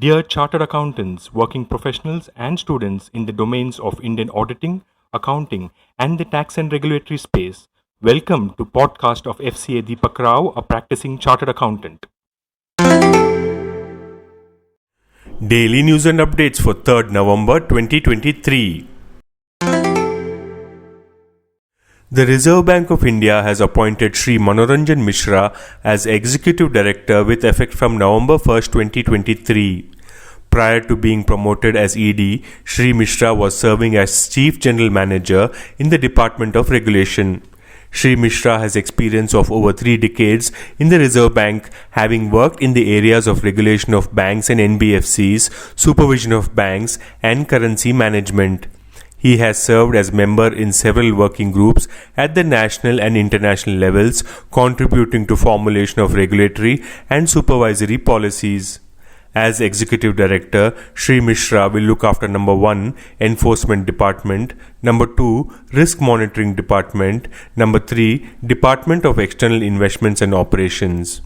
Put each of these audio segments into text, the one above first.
Dear Chartered Accountants, working professionals, and students in the domains of Indian auditing, accounting, and the tax and regulatory space, welcome to podcast of Fca Deepak Rao, a practicing Chartered Accountant. Daily news and updates for 3rd November 2023. The Reserve Bank of India has appointed Shri Manoranjan Mishra as Executive Director with effect from November 1st, 2023. Prior to being promoted as ED, Shri Mishra was serving as Chief General Manager in the Department of Regulation. Shri Mishra has experience of over 3 decades in the Reserve Bank, having worked in the areas of regulation of banks and NBFCs, supervision of banks, and currency management. He has served as member in several working groups at the national and international levels, contributing to formulation of regulatory and supervisory policies. As Executive Director, Shri Mishra will look after number 1, Enforcement Department, number 2, Risk Monitoring Department, number 3, Department of External Investments and Operations.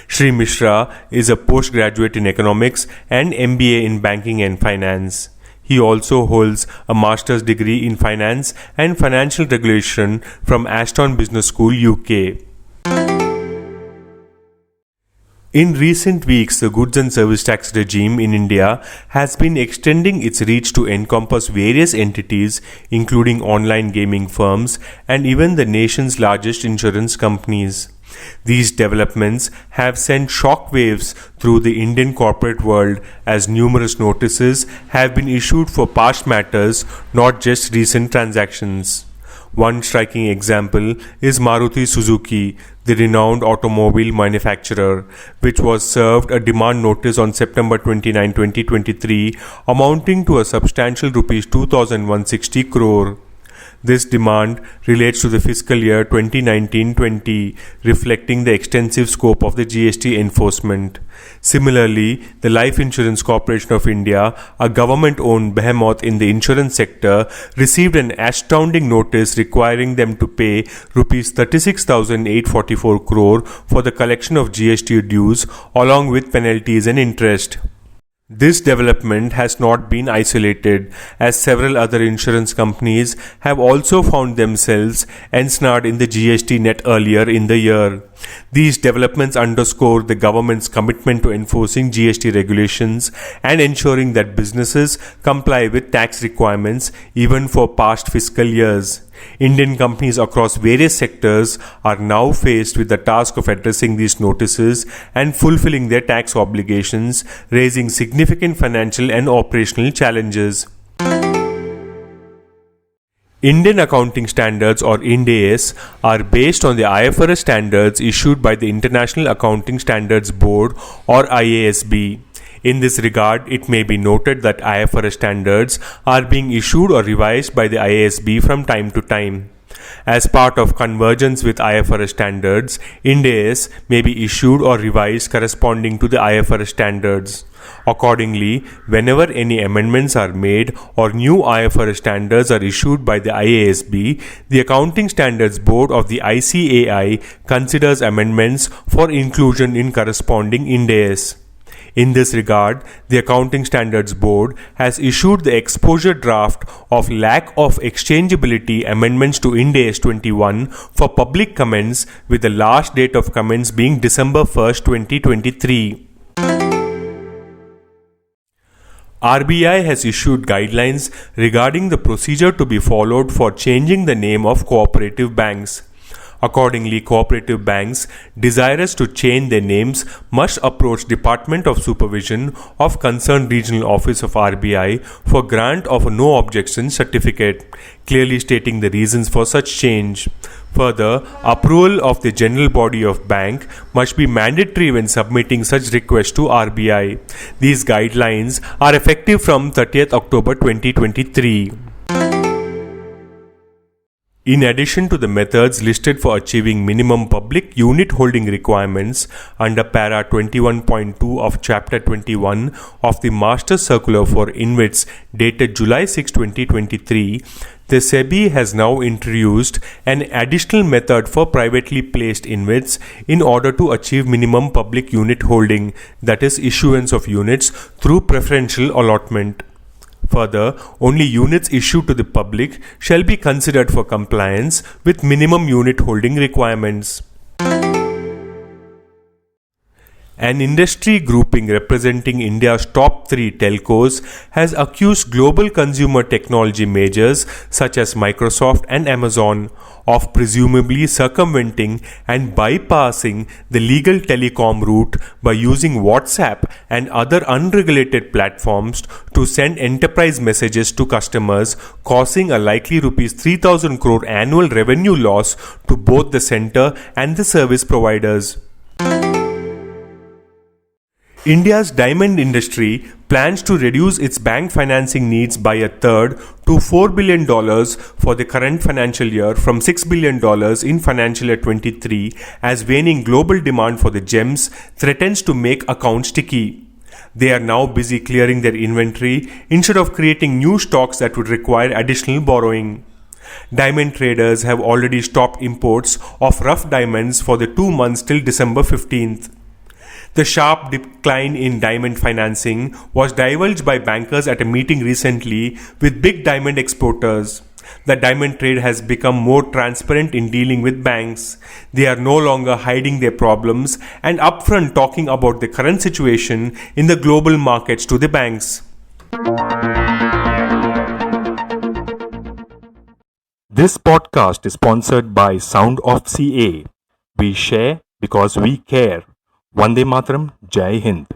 Shri Mishra is a postgraduate in Economics and MBA in Banking and Finance. He also holds a master's degree in Finance and Financial Regulation from Aston Business School, UK. In recent weeks, the goods and service tax regime in India has been extending its reach to encompass various entities, including online gaming firms and even the nation's largest insurance companies. These developments have sent shock waves through the Indian corporate world as numerous notices have been issued for past matters, not just recent transactions. One striking example is Maruti Suzuki, the renowned automobile manufacturer, which was served a demand notice on September 29, 2023, amounting to a substantial Rs 2,160 crore. This demand relates to the fiscal year 2019-20, reflecting the extensive scope of the GST enforcement. Similarly, the Life Insurance Corporation of India, a government-owned behemoth in the insurance sector, received an astounding notice requiring them to pay Rs 36,844 crore for the collection of GST dues along with penalties and interest. This development has not been isolated, as several other insurance companies have also found themselves ensnared in the GST net earlier in the year. These developments underscore the government's commitment to enforcing GST regulations and ensuring that businesses comply with tax requirements even for past fiscal years. Indian companies across various sectors are now faced with the task of addressing these notices and fulfilling their tax obligations, raising significant financial and operational challenges. Indian accounting standards or Ind AS are based on the IFRS standards issued by the International Accounting Standards Board or IASB. In this regard, it may be noted that IFRS standards are being issued or revised by the IASB from time to time. As part of convergence with IFRS standards, Ind AS may be issued or revised corresponding to the IFRS standards. Accordingly, whenever any amendments are made or new IFRS standards are issued by the IASB, the Accounting Standards Board of the ICAI considers amendments for inclusion in corresponding Ind AS. In this regard, the Accounting Standards Board has issued the exposure draft of lack of exchangeability amendments to Ind AS 21 for public comments, with the last date of comments being December 1st, 2023. RBI has issued guidelines regarding the procedure to be followed for changing the name of cooperative banks. Accordingly, cooperative banks desirous to change their names must approach Department of Supervision of concerned regional office of RBI for grant of a no objection certificate, clearly stating the reasons for such change. Further, approval of the general body of bank must be mandatory when submitting such request to RBI. These guidelines are effective from 30th October 2023. In addition to the methods listed for achieving minimum public unit holding requirements under Para 21.2 of Chapter 21 of the Master Circular for InvITs dated July 6, 2023, The SEBI has now introduced an additional method for privately placed InvITs in order to achieve minimum public unit holding, that is, issuance of units through preferential allotment. Further, only units issued to the public shall be considered for compliance with minimum unit holding requirements. An industry grouping representing India's top 3 telcos has accused global consumer technology majors such as Microsoft and Amazon of presumably circumventing and bypassing the legal telecom route by using WhatsApp and other unregulated platforms to send enterprise messages to customers, causing a likely Rs 3,000 crore annual revenue loss to both the center and the service providers. India's diamond industry plans to reduce its bank financing needs by a third to $4 billion for the current financial year from $6 billion in financial year 23 as waning global demand for the gems threatens to make accounts sticky. They are now busy clearing their inventory instead of creating new stocks that would require additional borrowing. Diamond traders have already stopped imports of rough diamonds for the 2 months till December 15th. The sharp decline in diamond financing was divulged by bankers at a meeting recently with big diamond exporters. The diamond trade has become more transparent in dealing with banks. They are no longer hiding their problems and upfront talking about the current situation in the global markets to the banks. This podcast is sponsored by Sound of CA. We share because we care. Vande Mataram, Jai Hind.